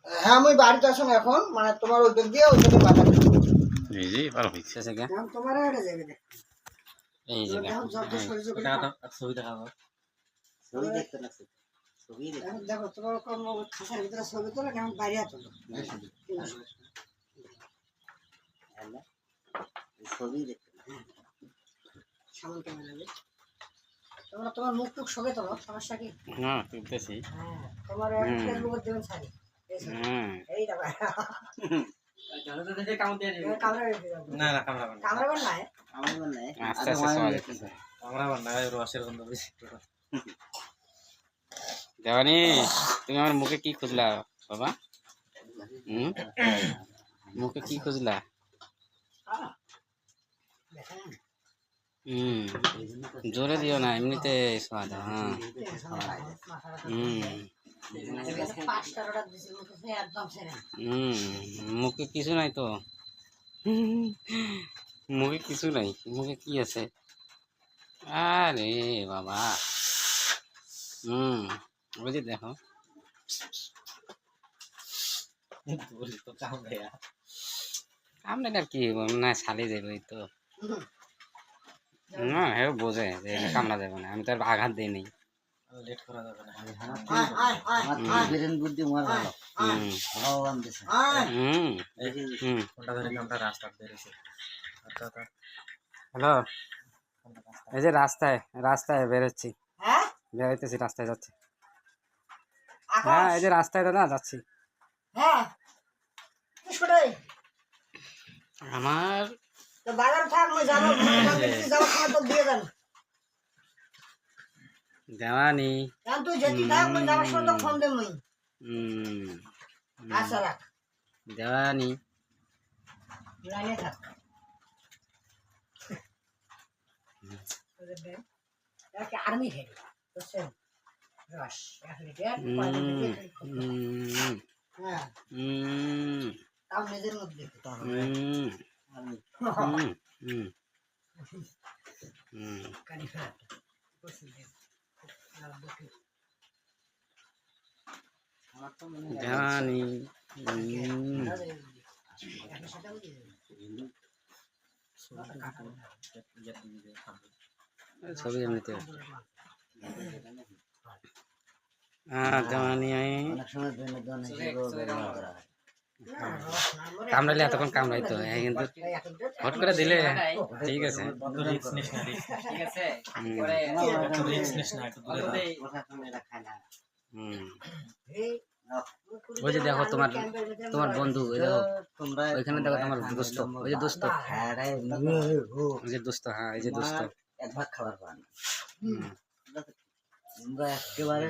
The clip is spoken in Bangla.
হ্যাঁ আমি বাড়িতে আসুন এখন মানে তোমার ওই দিক দিয়ে ওই দিকে বাধা এই যে ভালো হচ্ছে জায়গা তোমার এটা যাবে না এই জায়গা ছবি দেখাবো ছবি দেখতে লাগছে ছবি দেখো তোমার কোন খাসার ভিতরে ছবি তোলে কেমন বাইরে তোলো ছবি দেখতে সামনে ক্যামেরা তোমরা তোমার মুখ টুক সবে তোলো সমস্যা কি না তুলতেছি হ্যাঁ তোমার ফেসবুকে দেবেন ছাড়ি এই দেখো না না কামরা ক্যামেরাম্যান নাই আস্তে আস্তে সবাই দেখতেছে কামরা বান্না রসের গন্ধ বেশি দেওয়ানি তুমি আমার মুখে কি খুঁজলা বাবা মুখে কি খুঁজলা জোরে দিও না এমনিতে স্বাদ হ্যাঁ মুখে কিছু নাই তো মুখে কিছু নাই মুখে কি আছে আরে বাবা ওই যে দেখো কামড়ে আর কি না ছালে যাবে ওই তো না হ্যাঁ বোঝে যে কামড়া যাবে না আমি তো আর আঘাত দিই নেই লেট করা যাবে না বুদ্ধি মার ভালো ভগবান দিছে কোনটা ধরে আমরা রাস্তা বেরিয়েছি হ্যালো এই যে রাস্তায় বেরোচ্ছি হ্যাঁ বেরোইতেছি রাস্তায় যাচ্ছি হ্যাঁ এই যে রাস্তায় দাদা যাচ্ছি হ্যাঁ আমার তো বাজার থাক মই যাবো যাবো খাওয়া তো দিয়ে দেন দেওয়ানি কারণ তুই যেতে থাক মই যাবার সময় তো ফোন দে মই আচ্ছা রাখ দেওয়ানি লাইনে থাক আর্মি খেলি বুঝছেন রস হ্যাঁ তাও নিজের মধ্যে জানি ছবি এমনিতে জানি কামড়াইলে এতক্ষণ কামড়াইতো কিন্তু হট করে দিলে ঠিক আছে ওই যে দেখো তোমার বন্ধু ওইখানে দেখো তোমার দোস্ত ওই যে দোস্ত ওই যে দোস্ত হ্যাঁ এই যে দোস্ত খাবার পান একেবারে